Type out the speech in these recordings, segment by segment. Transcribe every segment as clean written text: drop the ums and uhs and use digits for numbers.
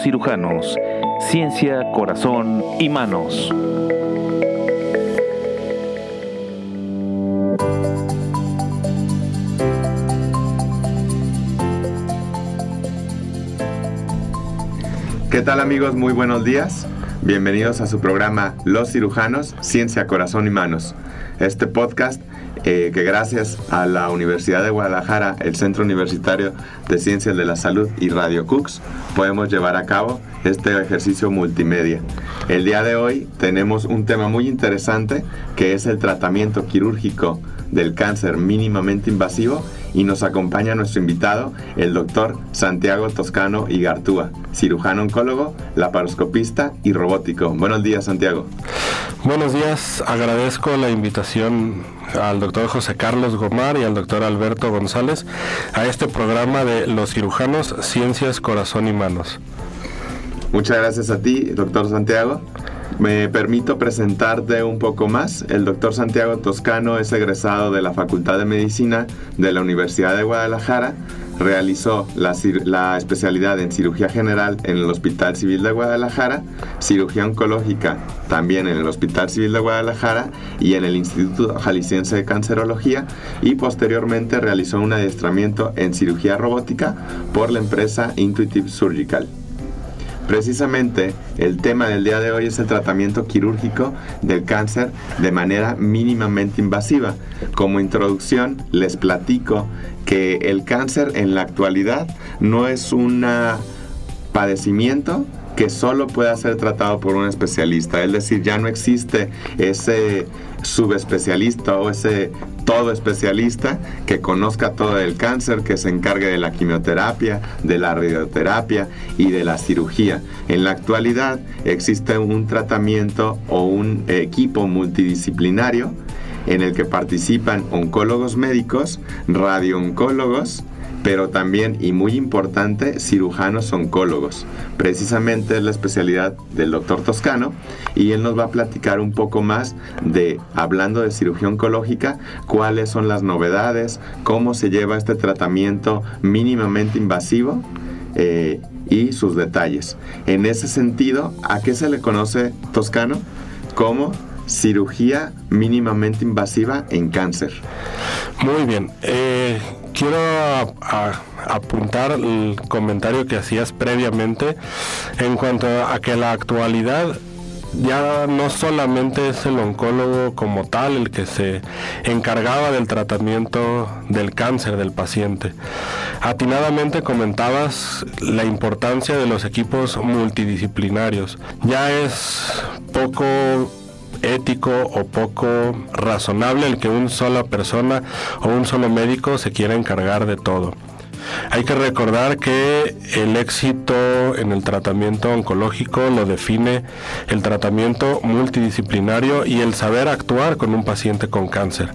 cirujanos, ciencia, corazón y manos. ¿Qué tal, amigos? Muy buenos días. Bienvenidos a su programa Los Cirujanos, Ciencia, Corazón y Manos. Este podcast que gracias a la Universidad de Guadalajara, el Centro Universitario de Ciencias de la Salud y Radio Cooks, podemos llevar a cabo este ejercicio multimedia. El día de hoy tenemos un tema muy interesante que es el tratamiento quirúrgico del cáncer mínimamente invasivo, y nos acompaña nuestro invitado, el doctor Santiago Toscano Igartúa, cirujano oncólogo, laparoscopista y robótico. Buenos días, Santiago. Buenos días, agradezco la invitación al doctor José Carlos Gomar y al doctor Alberto González a este programa de Los Cirujanos, Ciencias, Corazón y Manos. Muchas gracias a ti, doctor Santiago. Me permito presentarte un poco más. El doctor Santiago Toscano es egresado de la Facultad de Medicina de la Universidad de Guadalajara. Realizó la especialidad en cirugía general en el Hospital Civil de Guadalajara, cirugía oncológica también en el Hospital Civil de Guadalajara y en el Instituto Jalisciense de Cancerología, y posteriormente realizó un adiestramiento en cirugía robótica por la empresa Intuitive Surgical. Precisamente el tema del día de hoy es el tratamiento quirúrgico del cáncer de manera mínimamente invasiva. Como introducción les platico que el cáncer en la actualidad no es un padecimiento que solo pueda ser tratado por un especialista, es decir, ya no existe ese subespecialista o ese todo especialista que conozca todo el cáncer, que se encargue de la quimioterapia, de la radioterapia y de la cirugía. En la actualidad existe un tratamiento o un equipo multidisciplinario en el que participan oncólogos médicos, radiooncólogos, pero también, y muy importante, cirujanos oncólogos. Precisamente es la especialidad del doctor Toscano, y él nos va a platicar un poco más hablando de cirugía oncológica, cuáles son las novedades, cómo se lleva este tratamiento mínimamente invasivo y sus detalles. En ese sentido, ¿a qué se le conoce, Toscano? Como cirugía mínimamente invasiva en cáncer. Muy bien. Quiero apuntar el comentario que hacías previamente en cuanto a que la actualidad ya no solamente es el oncólogo como tal el que se encargaba del tratamiento del cáncer del paciente. Atinadamente comentabas la importancia de los equipos multidisciplinarios. Ya es poco ético o poco razonable el que una sola persona o un solo médico se quiera encargar de todo. Hay que recordar que el éxito en el tratamiento oncológico lo define el tratamiento multidisciplinario y el saber actuar con un paciente con cáncer.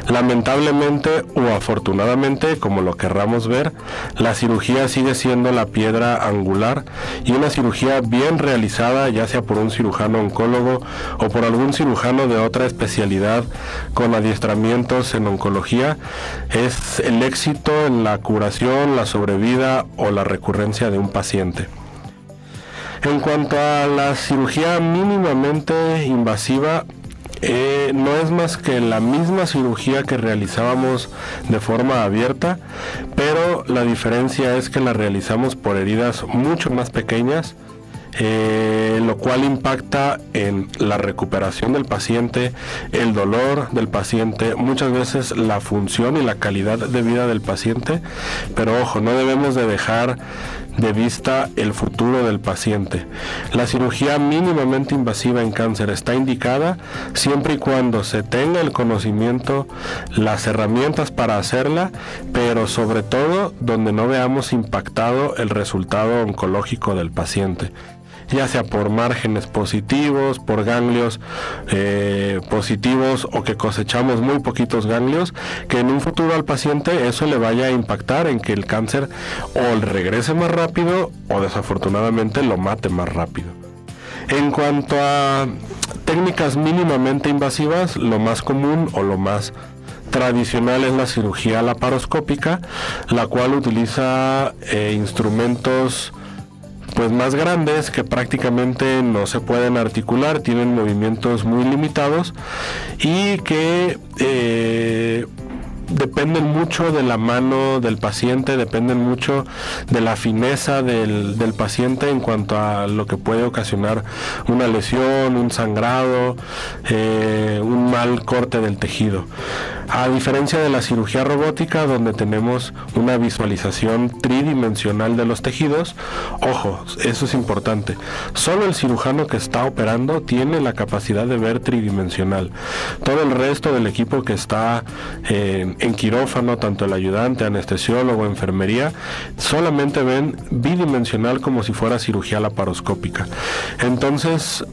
Lamentablemente o afortunadamente, como lo querramos ver, la cirugía sigue siendo la piedra angular, y una cirugía bien realizada, ya sea por un cirujano oncólogo o por algún cirujano de otra especialidad con adiestramientos en oncología, es el éxito en la curación, la sobrevida o la recurrencia de un paciente. En cuanto a la cirugía mínimamente invasiva, no es más que la misma cirugía que realizábamos de forma abierta, pero la diferencia es que la realizamos por heridas mucho más pequeñas, lo cual impacta en la recuperación del paciente, el dolor del paciente, muchas veces la función y la calidad de vida del paciente. Pero ojo, no debemos de dejar de vista el futuro del paciente. La cirugía mínimamente invasiva en cáncer está indicada siempre y cuando se tenga el conocimiento, las herramientas para hacerla, pero sobre todo donde no veamos impactado el resultado oncológico del paciente, ya sea por márgenes positivos, por ganglios positivos, o que cosechamos muy poquitos ganglios, que en un futuro al paciente eso le vaya a impactar en que el cáncer o regrese más rápido o desafortunadamente lo mate más rápido. En cuanto a técnicas mínimamente invasivas, lo más común o lo más tradicional es la cirugía laparoscópica, la cual utiliza instrumentos pues más grandes que prácticamente no se pueden articular, tienen movimientos muy limitados y que dependen mucho de la mano del paciente, dependen mucho de la fineza del paciente en cuanto a lo que puede ocasionar una lesión, un sangrado, un mal corte del tejido. A diferencia de la cirugía robótica, donde tenemos una visualización tridimensional de los tejidos, ojo, eso es importante, solo el cirujano que está operando tiene la capacidad de ver tridimensional. Todo el resto del equipo que está en quirófano, tanto el ayudante, anestesiólogo, enfermería, solamente ven bidimensional como si fuera cirugía laparoscópica. Entonces,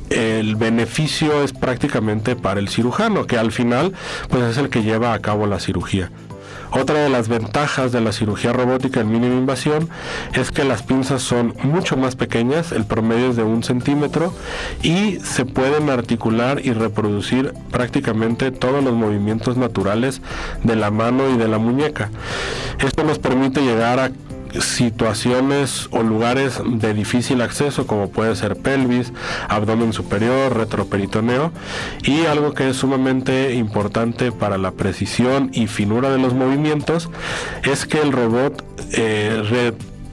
el beneficio es prácticamente para el cirujano, que al final pues es el que lleva a cabo la cirugía. Otra de las ventajas de la cirugía robótica en mínima invasión es que las pinzas son mucho más pequeñas, el promedio es de 1 centímetro, y se pueden articular y reproducir prácticamente todos los movimientos naturales de la mano y de la muñeca. Esto nos permite llegar a situaciones o lugares de difícil acceso, como puede ser pelvis, abdomen superior, retroperitoneo, y algo que es sumamente importante para la precisión y finura de los movimientos es que el robot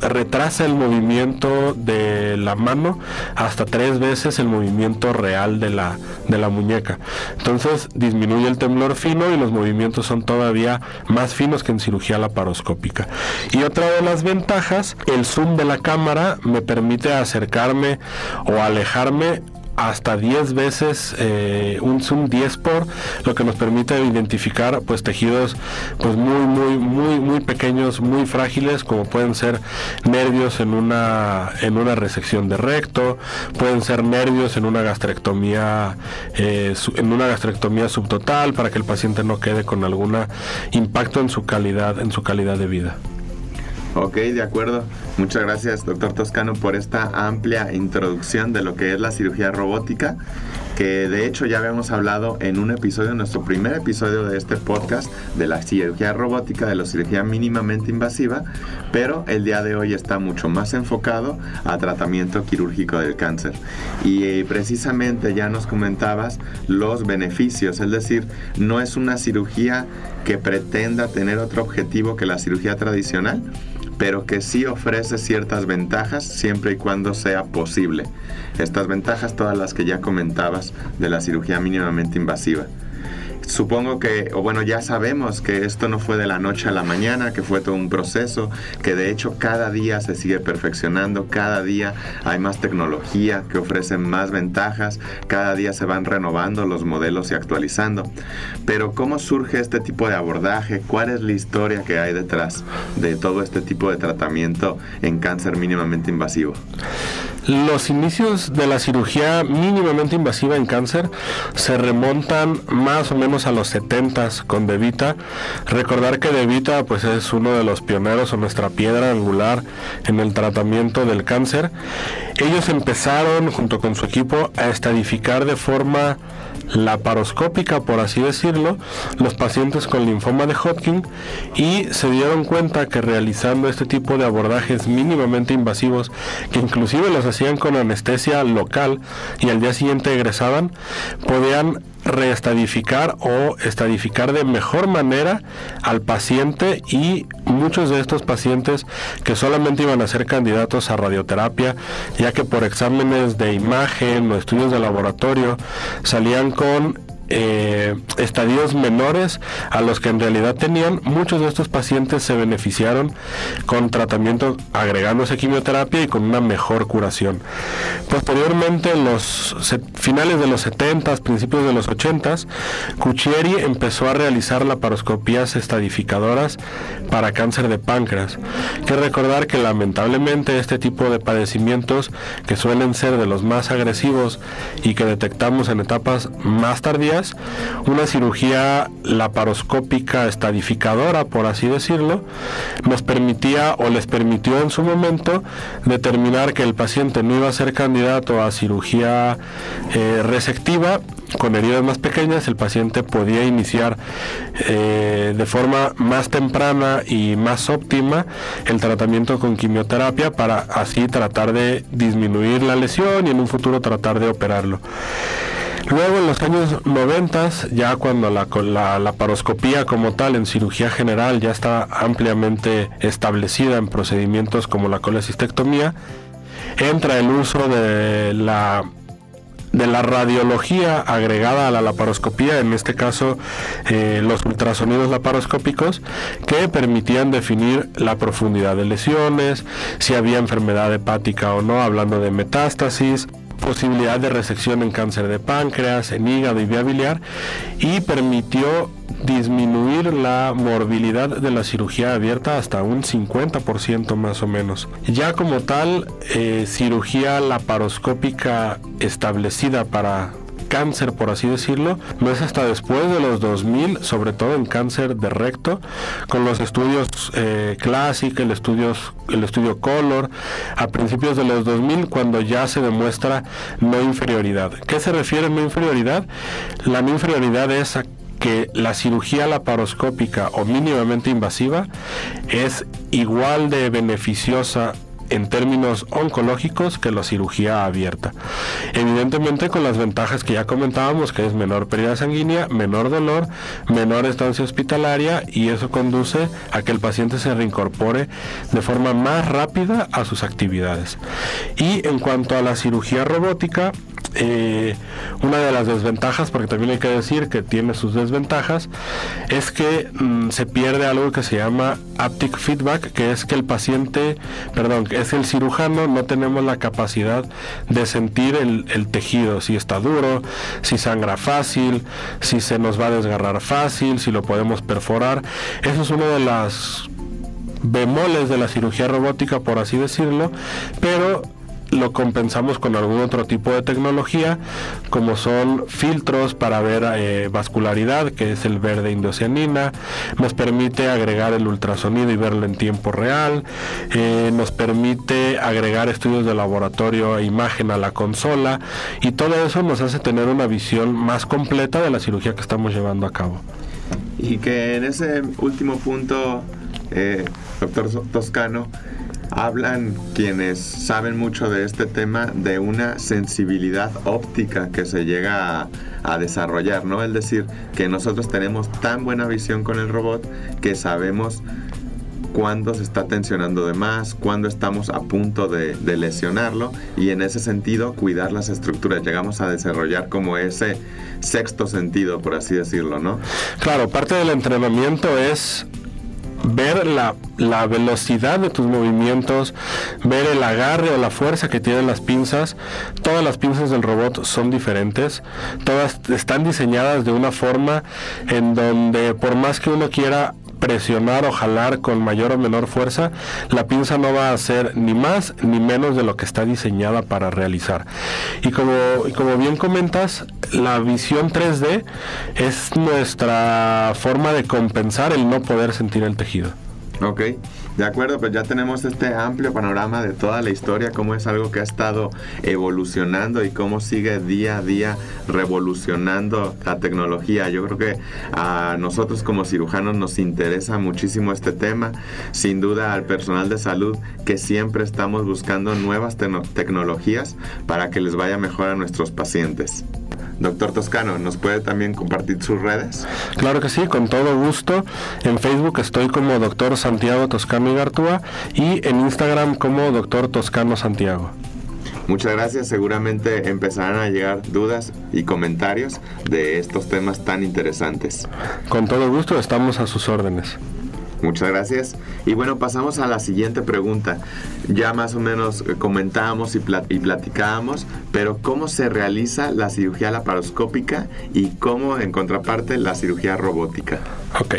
retrasa el movimiento de la mano hasta 3 veces el movimiento real de la muñeca. Entonces disminuye el temblor fino y los movimientos son todavía más finos que en cirugía laparoscópica. Y otra de las ventajas, el zoom de la cámara me permite acercarme o alejarme hasta 10 veces, un zoom 10 por, lo que nos permite identificar pues tejidos pues muy pequeños, muy frágiles, como pueden ser nervios en una resección de recto, pueden ser nervios en una gastrectomía subtotal, para que el paciente no quede con algún impacto en su calidad de vida. Ok, de acuerdo. Muchas gracias, doctor Toscano, por esta amplia introducción de lo que es la cirugía robótica, que de hecho ya habíamos hablado en un episodio, nuestro primer episodio de este podcast, de la cirugía robótica, de la cirugía mínimamente invasiva, pero el día de hoy está mucho más enfocado a tratamiento quirúrgico del cáncer. Y precisamente ya nos comentabas los beneficios, es decir, no es una cirugía que pretenda tener otro objetivo que la cirugía tradicional, pero que sí ofrece ciertas ventajas siempre y cuando sea posible. Estas ventajas, todas las que ya comentabas de la cirugía mínimamente invasiva. Supongo que, o bueno, ya sabemos que esto no fue de la noche a la mañana, que fue todo un proceso, que de hecho cada día se sigue perfeccionando, cada día hay más tecnología que ofrece más ventajas, cada día se van renovando los modelos y actualizando. Pero ¿cómo surge este tipo de abordaje? ¿Cuál es la historia que hay detrás de todo este tipo de tratamiento en cáncer mínimamente invasivo? Los inicios de la cirugía mínimamente invasiva en cáncer se remontan más o menos a los 70s con De Vita. Recordar que De Vita pues es uno de los pioneros o nuestra piedra angular en el tratamiento del cáncer. Ellos empezaron junto con su equipo a estadificar de forma laparoscópica, por así decirlo, los pacientes con linfoma de Hodgkin, y se dieron cuenta que realizando este tipo de abordajes mínimamente invasivos, que inclusive los hacían con anestesia local y al día siguiente egresaban, podían reestadificar o estadificar de mejor manera al paciente, y muchos de estos pacientes que solamente iban a ser candidatos a radioterapia, ya que por exámenes de imagen o estudios de laboratorio salían con estadios menores a los que en realidad tenían, muchos de estos pacientes se beneficiaron con tratamiento agregándose quimioterapia y con una mejor curación. Posteriormente, en los finales de los 70s, principios de los 80s, Cucchieri empezó a realizar laparoscopías estadificadoras para cáncer de páncreas. Hay que recordar que lamentablemente este tipo de padecimientos, que suelen ser de los más agresivos y que detectamos en etapas más tardías, después, una cirugía laparoscópica estadificadora, por así decirlo, nos permitía o les permitió en su momento determinar que el paciente no iba a ser candidato a cirugía resectiva. Con heridas más pequeñas, el paciente podía iniciar de forma más temprana y más óptima el tratamiento con quimioterapia para así tratar de disminuir la lesión y en un futuro tratar de operarlo. Luego, en los años 90, ya cuando la laparoscopía como tal en cirugía general ya está ampliamente establecida en procedimientos como la colecistectomía, entra el uso de la radiología agregada a la laparoscopía, en este caso los ultrasonidos laparoscópicos, que permitían definir la profundidad de lesiones, si había enfermedad hepática o no, hablando de metástasis, posibilidad de resección en cáncer de páncreas, en hígado y vía biliar, y permitió disminuir la morbilidad de la cirugía abierta hasta un 50% más o menos. Ya como tal, cirugía laparoscópica establecida para cáncer, por así decirlo, no es hasta después de los 2000, sobre todo en cáncer de recto, con los estudios Classic, el estudio Color, a principios de los 2000, cuando ya se demuestra no inferioridad. ¿Qué se refiere a no inferioridad? La no inferioridad es que la cirugía laparoscópica o mínimamente invasiva es igual de beneficiosa en términos oncológicos que la cirugía abierta. Evidentemente con las ventajas que ya comentábamos, que es menor pérdida sanguínea, menor dolor, menor estancia hospitalaria, y eso conduce a que el paciente se reincorpore de forma más rápida a sus actividades. Y en cuanto a la cirugía robótica, una de las desventajas, porque también hay que decir que tiene sus desventajas, es que se pierde algo que se llama haptic feedback, que es que es el cirujano, no tenemos la capacidad de sentir el tejido, si está duro, si sangra fácil, si se nos va a desgarrar fácil, si lo podemos perforar. Eso es una de las bemoles de la cirugía robótica, por así decirlo, pero lo compensamos con algún otro tipo de tecnología, como son filtros para ver vascularidad, que es el verde indocianina, nos permite agregar el ultrasonido y verlo en tiempo real, nos permite agregar estudios de laboratorio e imagen a la consola, y todo eso nos hace tener una visión más completa de la cirugía que estamos llevando a cabo. Y que en ese último punto, doctor Toscano, hablan quienes saben mucho de este tema de una sensibilidad óptica que se llega a desarrollar, ¿no? Es decir, que nosotros tenemos tan buena visión con el robot que sabemos cuándo se está tensionando de más, cuándo estamos a punto de lesionarlo, y en ese sentido cuidar las estructuras. Llegamos a desarrollar como ese sexto sentido, por así decirlo, ¿no? Claro, parte del entrenamiento es ver la velocidad de tus movimientos, ver el agarre o la fuerza que tienen las pinzas. Todas las pinzas del robot son diferentes, todas están diseñadas de una forma en donde, por más que uno quiera presionar o jalar con mayor o menor fuerza, la pinza no va a hacer ni más ni menos de lo que está diseñada para realizar. Y como bien comentas, la visión 3D es nuestra forma de compensar el no poder sentir el tejido. Ok, de acuerdo, pues ya tenemos este amplio panorama de toda la historia, cómo es algo que ha estado evolucionando y cómo sigue día a día revolucionando la tecnología. Yo creo que a nosotros como cirujanos nos interesa muchísimo este tema, sin duda al personal de salud, que siempre estamos buscando nuevas tecnologías para que les vaya mejor a nuestros pacientes. Doctor Toscano, ¿nos puede también compartir sus redes? Claro que sí, con todo gusto. En Facebook estoy como Dr. Santiago Toscano Igartua y en Instagram como Dr. Toscano Santiago. Muchas gracias, seguramente empezarán a llegar dudas y comentarios de estos temas tan interesantes. Con todo gusto, estamos a sus órdenes. Muchas gracias. Y bueno, pasamos a la siguiente pregunta. Ya más o menos comentábamos y platicábamos, pero ¿cómo se realiza la cirugía laparoscópica y cómo, en contraparte, la cirugía robótica? Ok.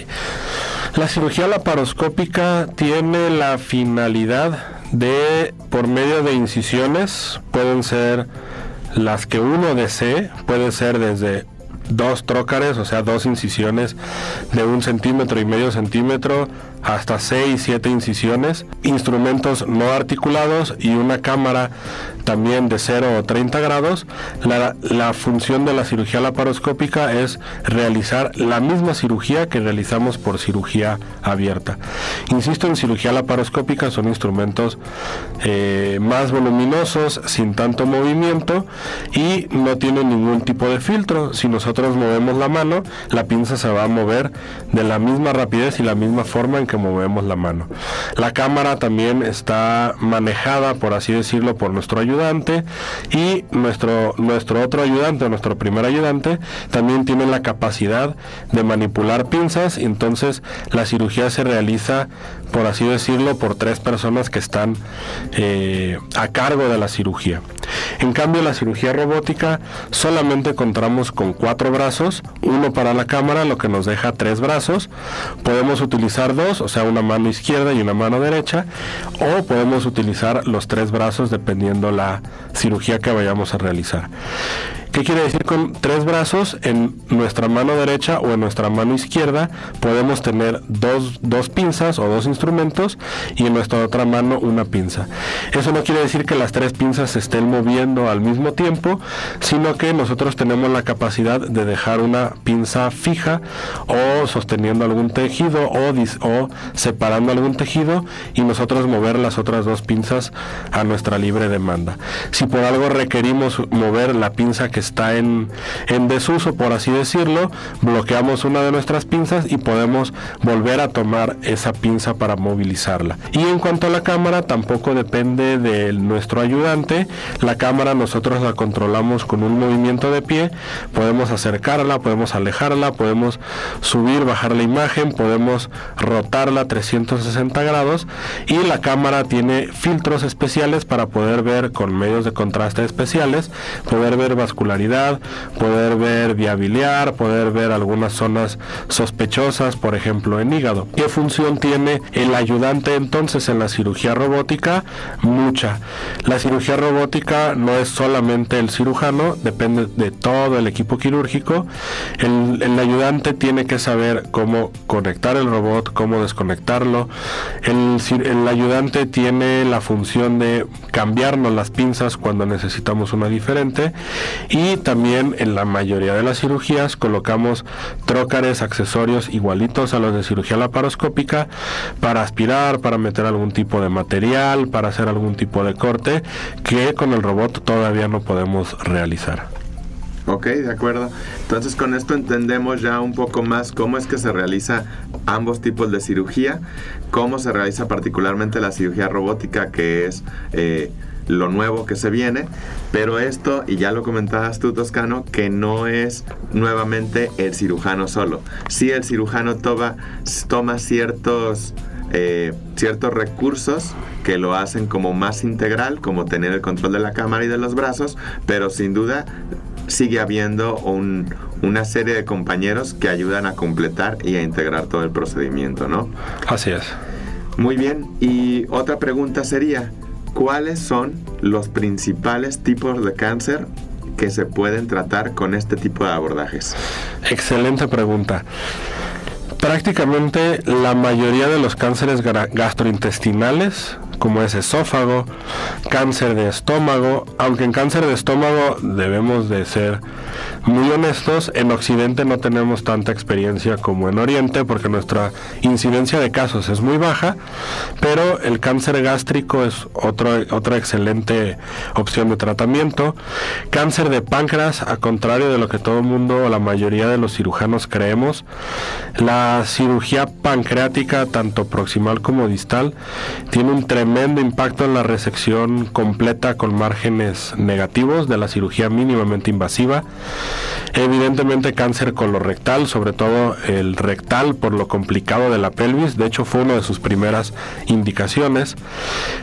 La cirugía laparoscópica tiene la finalidad de, por medio de incisiones, pueden ser las que uno desee, puede ser desde 2 trócares, o sea, 2 incisiones de 1,5 centímetros hasta 6, 7 incisiones, instrumentos no articulados y una cámara también de 0 o 30 grados. La función de la cirugía laparoscópica es realizar la misma cirugía que realizamos por cirugía abierta. Insisto, en cirugía laparoscópica son instrumentos más voluminosos, sin tanto movimiento y no tienen ningún tipo de filtro. Si nosotros movemos la mano, la pinza se va a mover de la misma rapidez y la misma forma en que movemos la mano. La cámara también está manejada, por así decirlo, por nuestro ayudante, y nuestro otro ayudante, nuestro primer ayudante, también tiene la capacidad de manipular pinzas. Entonces la cirugía se realiza, por así decirlo, por 3 personas que están a cargo de la cirugía. En cambio, la cirugía robótica solamente contamos con 4 brazos, uno para la cámara, lo que nos deja 3 brazos. Podemos utilizar 2, o sea, una mano izquierda y una mano derecha, o podemos utilizar los 3 brazos dependiendo la cirugía que vayamos a realizar. ¿Qué quiere decir con 3 brazos? En nuestra mano derecha o en nuestra mano izquierda podemos tener dos pinzas o 2 instrumentos, y en nuestra otra mano una pinza. Eso no quiere decir que las 3 pinzas se estén moviendo al mismo tiempo, sino que nosotros tenemos la capacidad de dejar una pinza fija o sosteniendo algún tejido o separando algún tejido, y nosotros mover las otras 2 pinzas a nuestra libre demanda. Si por algo requerimos mover la pinza que está en desuso, por así decirlo, bloqueamos una de nuestras pinzas y podemos volver a tomar esa pinza para movilizarla. Y en cuanto a la cámara, tampoco depende de nuestro ayudante. La cámara nosotros la controlamos con un movimiento de pie. Podemos acercarla, podemos alejarla, podemos subir, bajar la imagen, podemos rotarla 360 grados, y la cámara tiene filtros especiales para poder ver, con medios de contraste especiales, poder ver vascularidad, poder ver vía biliar, poder ver algunas zonas sospechosas, por ejemplo en hígado. ¿Qué función tiene el ayudante entonces en la cirugía robótica? Mucha. La cirugía robótica no es solamente el cirujano, depende de todo el equipo quirúrgico. El ayudante tiene que saber cómo conectar el robot, cómo desconectarlo. El ayudante tiene la función de cambiarnos las pinzas cuando necesitamos una diferente, y también en la mayoría de las cirugías colocamos trócares, accesorios igualitos a los de cirugía laparoscópica para aspirar, para meter algún tipo de material, para hacer algún tipo de corte que con el robot todavía no podemos realizar. Ok, de acuerdo. Entonces con esto entendemos ya un poco más cómo es que se realiza ambos tipos de cirugía, cómo se realiza particularmente la cirugía robótica, que es lo nuevo que se viene, pero esto, y ya lo comentabas tú, Toscano, que no es nuevamente el cirujano solo. Sí, el cirujano toma ciertos recursos que lo hacen como más integral, como tener el control de la cámara y de los brazos, pero sin duda sigue habiendo una serie de compañeros que ayudan a completar y a integrar todo el procedimiento, ¿no? Así es. Muy bien, y otra pregunta sería, ¿cuáles son los principales tipos de cáncer que se pueden tratar con este tipo de abordajes? Excelente pregunta. Prácticamente la mayoría de los cánceres gastrointestinales, como es esófago, cáncer de estómago, aunque en cáncer de estómago debemos de ser muy honestos, en Occidente no tenemos tanta experiencia como en Oriente, porque nuestra incidencia de casos es muy baja, pero el cáncer gástrico es otra excelente opción de tratamiento. Cáncer de páncreas, a contrario de lo que todo el mundo o la mayoría de los cirujanos creemos, la cirugía pancreática, tanto proximal como distal, tiene un tremendo impacto en la resección completa con márgenes negativos de la cirugía mínimamente invasiva. Evidentemente cáncer colorectal, sobre todo el rectal, por lo complicado de la pelvis, de hecho fue una de sus primeras indicaciones.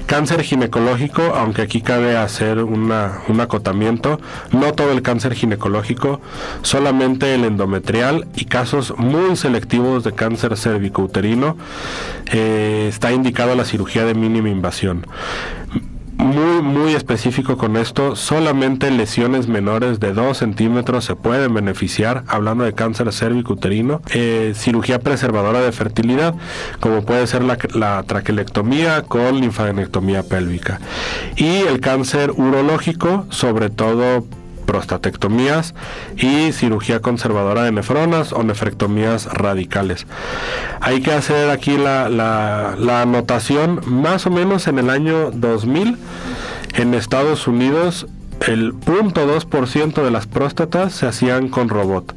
Cáncer ginecológico, aunque aquí cabe hacer un acotamiento, no todo el cáncer ginecológico, solamente el endometrial y casos muy selectivos de cáncer cervicouterino está indicado la cirugía de mínima invasión. muy específico con esto. Solamente lesiones menores de 2 centímetros se pueden beneficiar, hablando de cáncer cérvico-uterino. Cirugía preservadora de fertilidad, como puede ser la traquelectomía con linfadenectomía pélvica. Y el cáncer urológico, sobre todo prostatectomías y cirugía conservadora de nefronas o nefrectomías radicales. Hay que hacer aquí la anotación. Más o menos en el año 2000 en Estados Unidos el 0.2% de las próstatas se hacían con robot.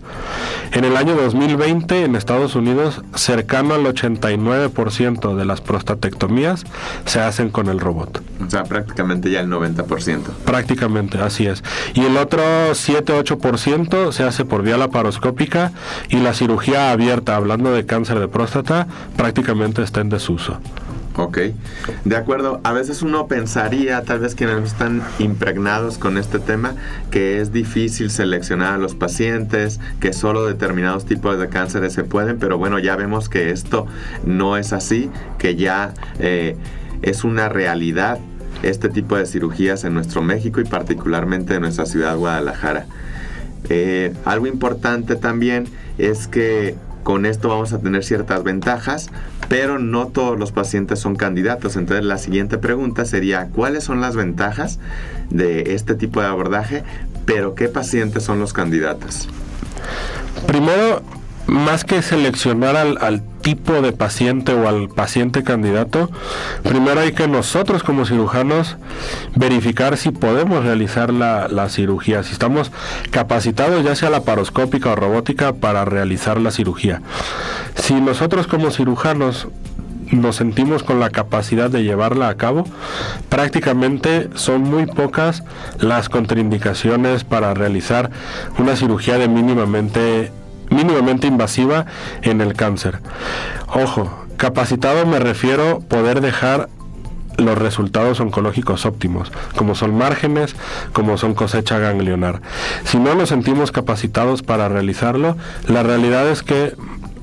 En el año 2020 en Estados Unidos cercano al 89% de las prostatectomías se hacen con el robot. O sea, prácticamente ya el 90%. Prácticamente, así es. Y el otro 7-8% se hace por vía laparoscópica, y la cirugía abierta, hablando de cáncer de próstata, prácticamente está en desuso. Ok, de acuerdo. A veces uno pensaría, tal vez quienes no están impregnados con este tema, que es difícil seleccionar a los pacientes, que solo determinados tipos de cánceres se pueden, pero bueno, ya vemos que esto no es así, que ya es una realidad este tipo de cirugías en nuestro México y particularmente en nuestra ciudad Guadalajara. Algo importante también es que con esto vamos a tener ciertas ventajas, pero no todos los pacientes son candidatos. Entonces la siguiente pregunta sería, ¿cuáles son las ventajas de este tipo de abordaje? Pero ¿qué pacientes son los candidatos? Primero, más que seleccionar al tipo de paciente o al paciente candidato, primero hay que nosotros como cirujanos verificar si podemos realizar la cirugía, si estamos capacitados ya sea laparoscópica o robótica para realizar la cirugía. Si nosotros como cirujanos nos sentimos con la capacidad de llevarla a cabo, prácticamente son muy pocas las contraindicaciones para realizar una cirugía de mínimamente invasiva en el cáncer. Ojo, capacitado me refiero poder dejar los resultados oncológicos óptimos, como son márgenes, como son cosecha ganglionar. Si no nos sentimos capacitados para realizarlo, la realidad es que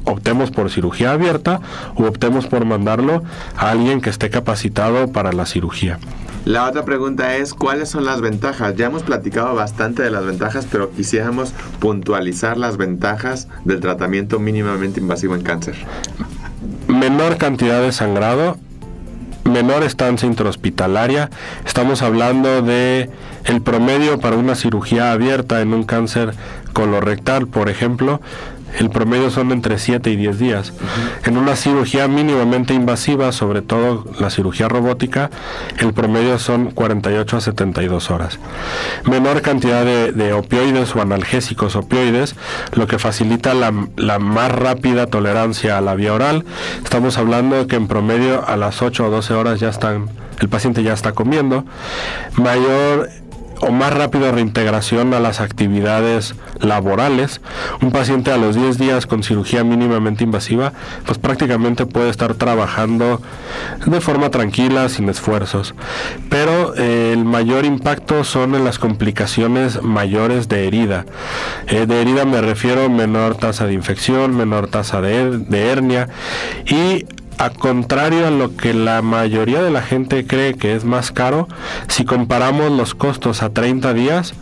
optemos por cirugía abierta o optemos por mandarlo a alguien que esté capacitado para la cirugía. La otra pregunta es, ¿cuáles son las ventajas? Ya hemos platicado bastante de las ventajas, pero quisiéramos puntualizar las ventajas del tratamiento mínimamente invasivo en cáncer. Menor cantidad de sangrado, menor estancia intrahospitalaria. Estamos hablando de el promedio para una cirugía abierta en un cáncer colorectal, por ejemplo, el promedio son entre 7 y 10 días. En una cirugía mínimamente invasiva, sobre todo la cirugía robótica, el promedio son 48 a 72 horas. Menor cantidad de opioides o analgésicos opioides, lo que facilita la más rápida tolerancia a la vía oral. Estamos hablando de que en promedio a las 8 o 12 horas el paciente ya está comiendo. Mayor o más rápida reintegración a las actividades laborales. Un paciente a los 10 días con cirugía mínimamente invasiva, pues prácticamente puede estar trabajando de forma tranquila, sin esfuerzos. Pero el mayor impacto son en las complicaciones mayores de herida. De herida me refiero a menor tasa de infección, menor tasa de hernia, y a contrario a lo que la mayoría de la gente cree que es más caro, si comparamos los costos a 30 días,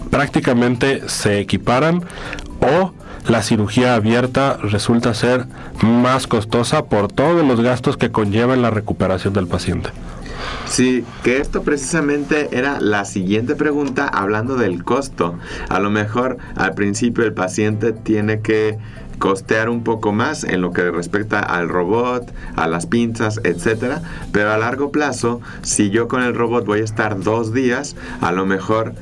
prácticamente se equiparan, o la cirugía abierta resulta ser más costosa por todos los gastos que conlleva en la recuperación del paciente. Sí, que esto precisamente era la siguiente pregunta, hablando del costo. A lo mejor al principio el paciente tiene que costear un poco más en lo que respecta al robot, a las pinzas, etcétera, pero a largo plazo, si yo con el robot voy a estar 2 días, a lo mejor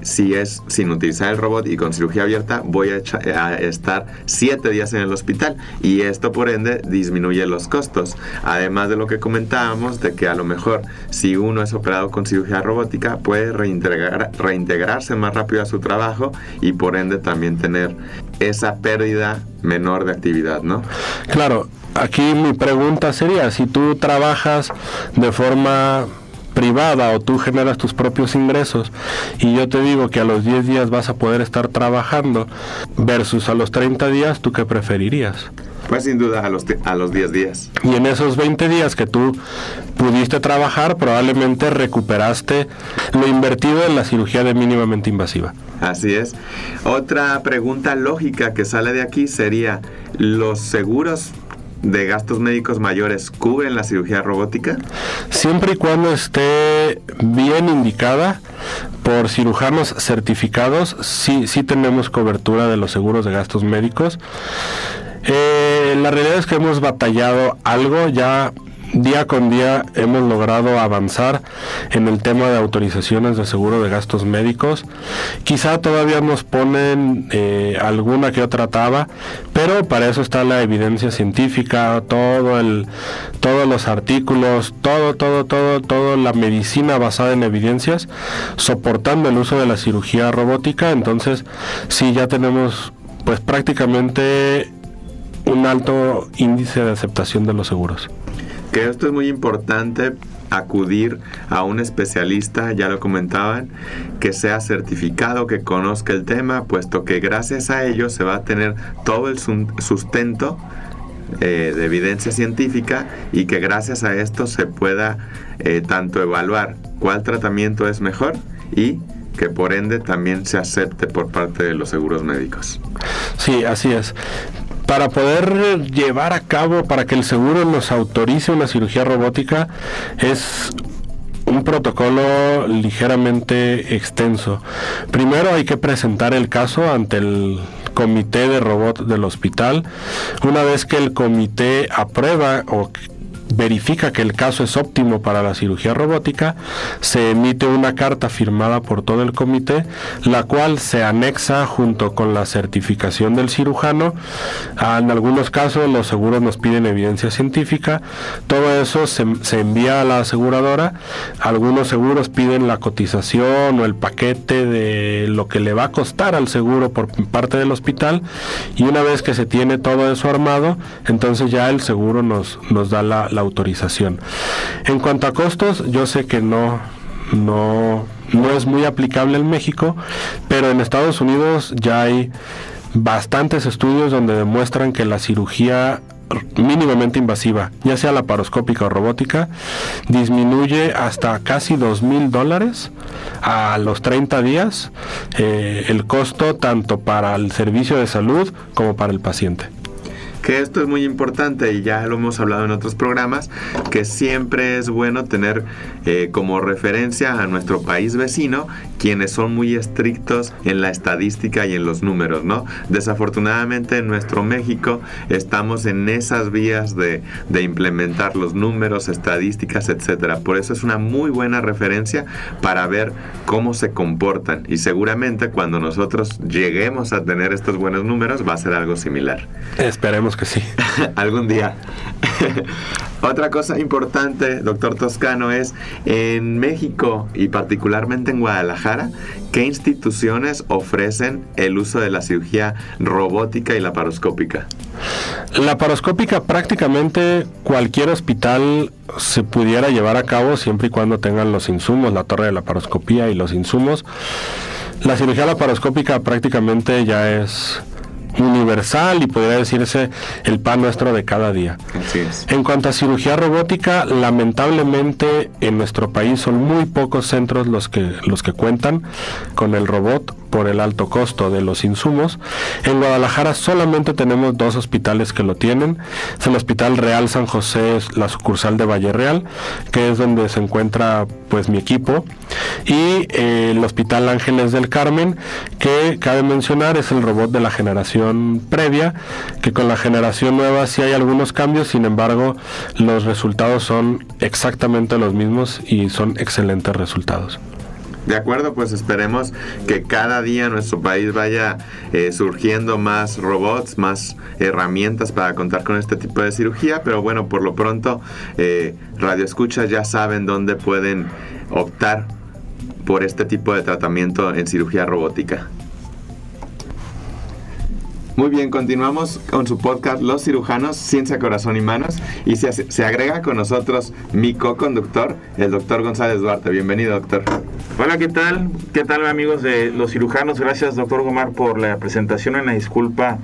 si es sin utilizar el robot y con cirugía abierta, voy a estar 7 días en el hospital, y esto por ende disminuye los costos, además de lo que comentábamos de que a lo mejor si uno es operado con cirugía robótica puede reintegrarse más rápido a su trabajo y por ende también tener esa pérdida menor de actividad, ¿no? Claro, aquí mi pregunta sería, si tú trabajas de forma privada o tú generas tus propios ingresos y yo te digo que a los 10 días vas a poder estar trabajando versus a los 30 días, ¿tú qué preferirías? Pues sin duda a los 10 días. Y en esos 20 días que tú pudiste trabajar, probablemente recuperaste lo invertido en la cirugía de mínimamente invasiva. Así es. Otra pregunta lógica que sale de aquí sería, ¿los seguros de gastos médicos mayores cubren la cirugía robótica? Siempre y cuando esté bien indicada por cirujanos certificados, sí tenemos cobertura de los seguros de gastos médicos. La realidad es que hemos batallado algo, ya día con día hemos logrado avanzar en el tema de autorizaciones de seguro de gastos médicos. Quizá todavía nos ponen alguna que otra traba, pero para eso está la evidencia científica, todos los artículos, toda la medicina basada en evidencias, soportando el uso de la cirugía robótica. Entonces, sí, ya tenemos pues prácticamente un alto índice de aceptación de los seguros. Que esto es muy importante, acudir a un especialista, ya lo comentaban, que sea certificado, que conozca el tema, puesto que gracias a ello se va a tener todo el sustento de evidencia científica, y que gracias a esto se pueda tanto evaluar cuál tratamiento es mejor y que por ende también se acepte por parte de los seguros médicos. Sí, así es. Para poder llevar a cabo, para que el seguro nos autorice una cirugía robótica, es un protocolo ligeramente extenso. Primero hay que presentar el caso ante el comité de robot del hospital. Una vez que el comité aprueba o verifica que el caso es óptimo para la cirugía robótica, se emite una carta firmada por todo el comité, la cual se anexa junto con la certificación del cirujano. En algunos casos los seguros nos piden evidencia científica. Todo eso se envía a la aseguradora. Algunos seguros piden la cotización o el paquete de lo que le va a costar al seguro por parte del hospital, y una vez que se tiene todo eso armado, entonces ya el seguro nos da la autorización. En cuanto a costos, yo sé que no es muy aplicable en México, pero en Estados Unidos ya hay bastantes estudios donde demuestran que la cirugía mínimamente invasiva, ya sea laparoscópica o robótica, disminuye hasta casi $2,000 a los 30 días el costo, tanto para el servicio de salud como para el paciente. Que esto es muy importante, y ya lo hemos hablado en otros programas, que siempre es bueno tener como referencia a nuestro país vecino, quienes son muy estrictos en la estadística y en los números, ¿no? Desafortunadamente en nuestro México estamos en esas vías de implementar los números, estadísticas, etcétera. Por eso es una muy buena referencia para ver cómo se comportan, y seguramente cuando nosotros lleguemos a tener estos buenos números va a ser algo similar. Esperemos que sí. Algún día. Otra cosa importante, doctor Toscano, es en México y particularmente en Guadalajara, ¿qué instituciones ofrecen el uso de la cirugía robótica y laparoscópica? Laparoscópica prácticamente cualquier hospital se pudiera llevar a cabo siempre y cuando tengan los insumos, la torre de laparoscopía y los insumos. La cirugía laparoscópica prácticamente ya es universal y podría decirse el pan nuestro de cada día. Así es. En cuanto a cirugía robótica, lamentablemente en nuestro país son muy pocos centros los que cuentan con el robot por el alto costo de los insumos. En Guadalajara solamente tenemos 2 hospitales que lo tienen. Es el Hospital Real San José, la sucursal de Valle Real, que es donde se encuentra pues mi equipo, y el Hospital Ángeles del Carmen, que cabe mencionar es el robot de la generación previa, que con la generación nueva sí hay algunos cambios, sin embargo los resultados son exactamente los mismos y son excelentes resultados. De acuerdo, pues esperemos que cada día en nuestro país vaya surgiendo más robots, más herramientas para contar con este tipo de cirugía, pero bueno, por lo pronto radioescuchas ya saben dónde pueden optar por este tipo de tratamiento en cirugía robótica. Muy bien, continuamos con su podcast Los Cirujanos, Ciencia, Corazón y Manos, y se agrega con nosotros mi co-conductor, el doctor González Duarte. Bienvenido, doctor. Hola, ¿qué tal? ¿Qué tal, amigos de Los Cirujanos? Gracias, doctor Gomar, por la presentación. Una disculpa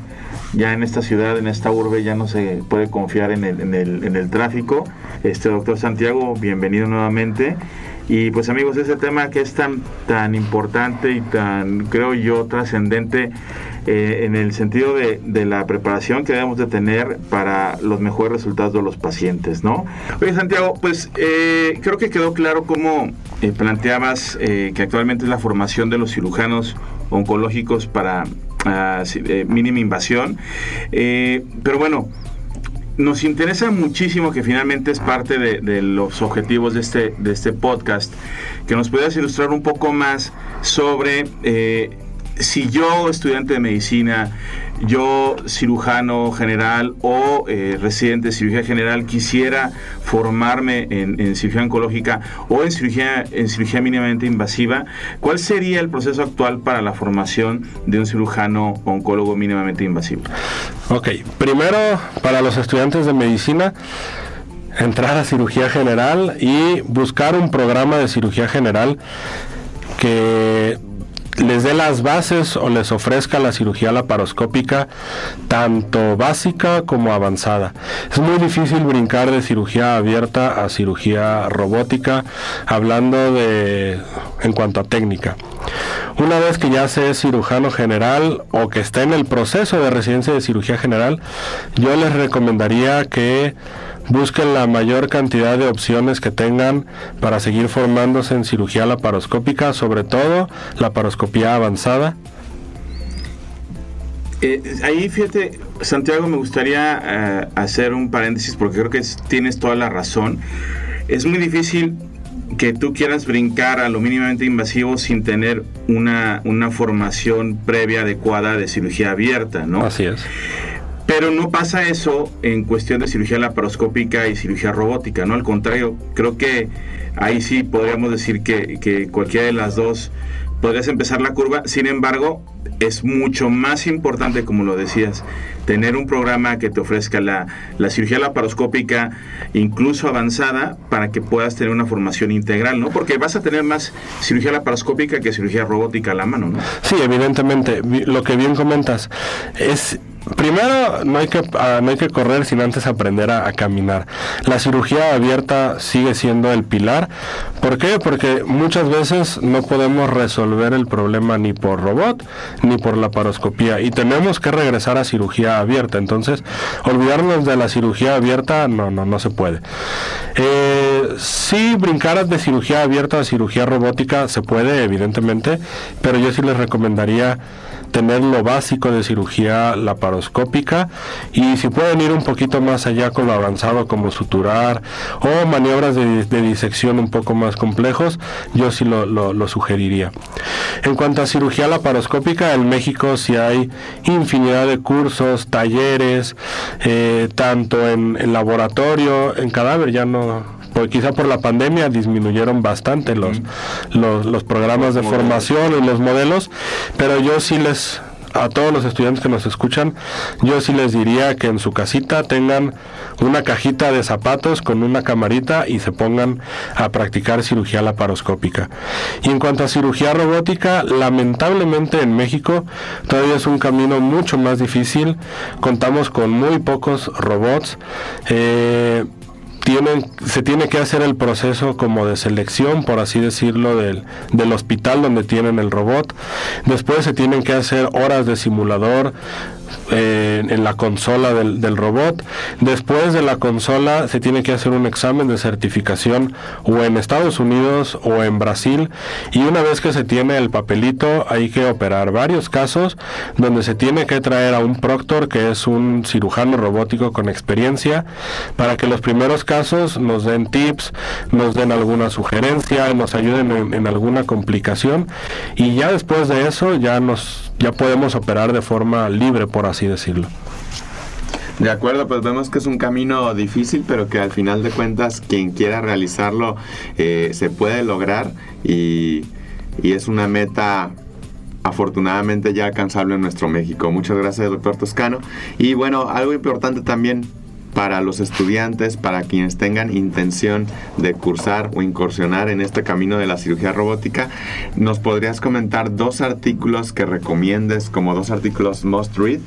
ya en esta ciudad, en esta urbe, ya no se puede confiar en el tráfico. Doctor Santiago, bienvenido nuevamente. Y pues amigos, ese tema que es tan importante y tan, creo yo, trascendente en el sentido de la preparación que debemos de tener para los mejores resultados de los pacientes, ¿no? Oye, Santiago, pues creo que quedó claro cómo planteabas que actualmente es la formación de los cirujanos oncológicos para mínima invasión, pero bueno, nos interesa muchísimo, que finalmente es parte de los objetivos de este podcast, que nos puedas ilustrar un poco más sobre si yo, estudiante de medicina, yo, cirujano general o residente de cirugía general, quisiera formarme en cirugía oncológica o en cirugía mínimamente invasiva, ¿cuál sería el proceso actual para la formación de un cirujano oncólogo mínimamente invasivo? Ok, primero, para los estudiantes de medicina, entrar a cirugía general y buscar un programa de cirugía general que les dé las bases o les ofrezca la cirugía laparoscópica tanto básica como avanzada. Es muy difícil brincar de cirugía abierta a cirugía robótica, hablando en cuanto a técnica. Una vez que ya sea cirujano general o que esté en el proceso de residencia de cirugía general, yo les recomendaría que busquen la mayor cantidad de opciones que tengan para seguir formándose en cirugía laparoscópica, sobre todo laparoscopía avanzada. Ahí, fíjate, Santiago, me gustaría hacer un paréntesis porque creo que tienes toda la razón. Es muy difícil que tú quieras brincar a lo mínimamente invasivo sin tener una formación previa adecuada de cirugía abierta, ¿no? Así es. Pero no pasa eso en cuestión de cirugía laparoscópica y cirugía robótica, ¿no? Al contrario, creo que ahí sí podríamos decir que cualquiera de las dos podrías empezar la curva. Sin embargo, es mucho más importante, como lo decías, tener un programa que te ofrezca la cirugía laparoscópica, incluso avanzada, para que puedas tener una formación integral, ¿no? Porque vas a tener más cirugía laparoscópica que cirugía robótica a la mano, ¿no? Sí, evidentemente. Lo que bien comentas es... Primero, no hay que correr sin antes aprender a caminar. La cirugía abierta sigue siendo el pilar. ¿Por qué? Porque muchas veces no podemos resolver el problema ni por robot ni por laparoscopía y tenemos que regresar a cirugía abierta. Entonces, olvidarnos de la cirugía abierta no se puede. Si brincaras de cirugía abierta a cirugía robótica se puede, evidentemente, pero yo sí les recomendaría tener lo básico de cirugía laparoscópica y si pueden ir un poquito más allá con lo avanzado como suturar o maniobras de disección un poco más complejos, yo sí lo sugeriría. En cuanto a cirugía laparoscópica, en México sí hay infinidad de cursos, talleres, tanto en laboratorio, en cadáver ya no... Pues quizá por la pandemia disminuyeron bastante los programas de formación y los modelos, pero yo sí a todos los estudiantes que nos escuchan, yo sí les diría que en su casita tengan una cajita de zapatos con una camarita y se pongan a practicar cirugía laparoscópica. Y en cuanto a cirugía robótica, lamentablemente en México todavía es un camino mucho más difícil. Contamos con muy pocos robots. Se tiene que hacer el proceso como de selección, por así decirlo, del hospital donde tienen el robot. Después se tienen que hacer horas de simulador en la consola del robot. Después de la consola se tiene que hacer un examen de certificación o en Estados Unidos o en Brasil, y una vez que se tiene el papelito hay que operar varios casos donde se tiene que traer a un proctor, que es un cirujano robótico con experiencia, para que los primeros casos nos den tips, nos den alguna sugerencia, nos ayuden en alguna complicación, y ya después de eso ya podemos operar de forma libre, por así decirlo. De acuerdo, pues vemos que es un camino difícil, pero que al final de cuentas quien quiera realizarlo se puede lograr y es una meta afortunadamente ya alcanzable en nuestro México. Muchas gracias, doctor Toscano. Y bueno, algo importante también, para los estudiantes, para quienes tengan intención de cursar o incursionar en este camino de la cirugía robótica, ¿nos podrías comentar 2 artículos que recomiendes como 2 artículos must read?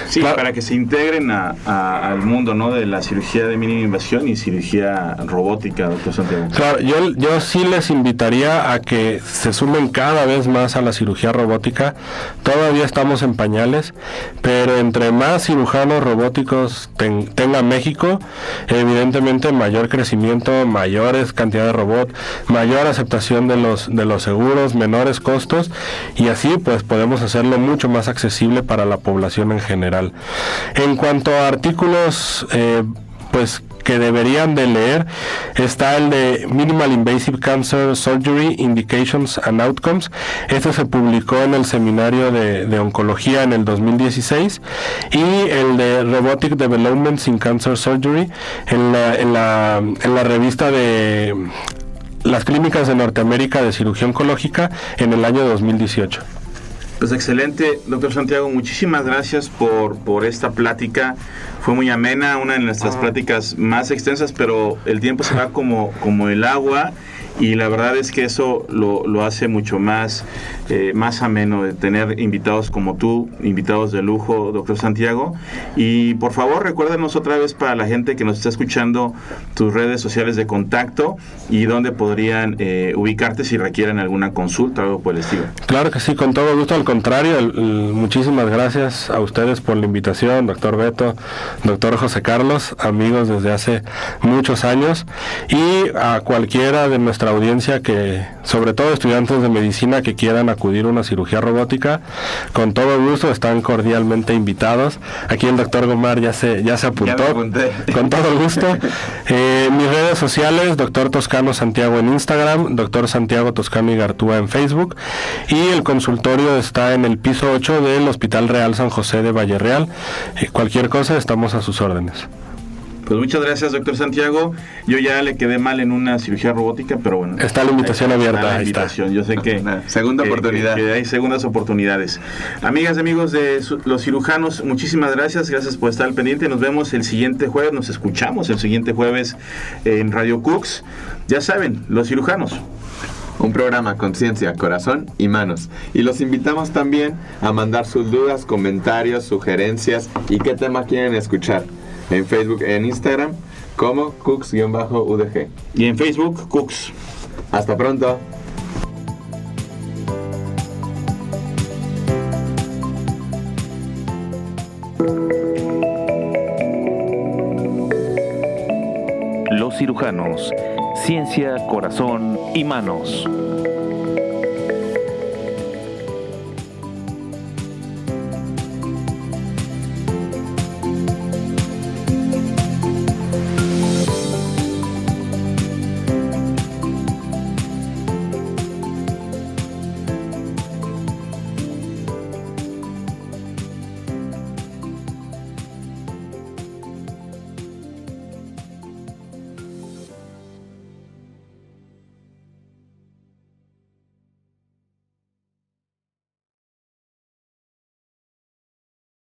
Sí, claro, para que se integren al mundo, ¿no?, de la cirugía de mínima invasión y cirugía robótica, doctor Santiago. Claro, yo sí les invitaría a que se sumen cada vez más a la cirugía robótica. Todavía estamos en pañales, pero entre más cirujanos robóticos tenga México, evidentemente mayor crecimiento, mayores cantidad de robots, mayor aceptación de los seguros, menores costos, y así pues podemos hacerlo mucho más accesible para la población en general. En cuanto a artículos pues que deberían de leer, está el de Minimal Invasive Cancer Surgery Indications and Outcomes. Este se publicó en el seminario de oncología en el 2016, y el de Robotic Developments in Cancer Surgery en la revista de las clínicas de Norteamérica de cirugía oncológica en el año 2018. Pues excelente, doctor Santiago, muchísimas gracias por esta plática. Fue muy amena, una de nuestras pláticas más extensas, pero el tiempo se va como el agua, y la verdad es que eso lo hace mucho más ameno, de tener invitados como tú, invitados de lujo, doctor Santiago. Y por favor, recuérdanos otra vez, para la gente que nos está escuchando, tus redes sociales de contacto y dónde podrían ubicarte si requieren alguna consulta o algo por el estilo. Claro que sí, con todo gusto. Al contrario, muchísimas gracias a ustedes por la invitación, doctor Beto, doctor José Carlos, amigos desde hace muchos años, y a cualquiera de nuestra audiencia, que sobre todo estudiantes de medicina que quieran acudir a una cirugía robótica, con todo gusto están cordialmente invitados. Aquí el doctor Gomar ya se apuntó. Con todo gusto. Mis redes sociales: doctor Toscano Santiago en Instagram, doctor Santiago Toscano Igartúa en Facebook, y el consultorio está en el piso 8 del Hospital Real San José de Valle Real. Cualquier cosa, estamos a sus órdenes. Pues muchas gracias, doctor Santiago. Yo ya le quedé mal en una cirugía robótica, pero bueno. Está la invitación abierta. La invitación. Yo sé que segunda oportunidad. Que hay segundas oportunidades. Amigas y amigos de los cirujanos, muchísimas gracias. Gracias por estar al pendiente. Nos vemos el siguiente jueves. Nos escuchamos el siguiente jueves en Radio Cux. Ya saben, los cirujanos. Un programa con ciencia, corazón y manos. Y los invitamos también a mandar sus dudas, comentarios, sugerencias y qué tema quieren escuchar. En Facebook, en Instagram, como Cux-UDG. Y en Facebook, Cux. Hasta pronto. Los cirujanos, ciencia, corazón y manos.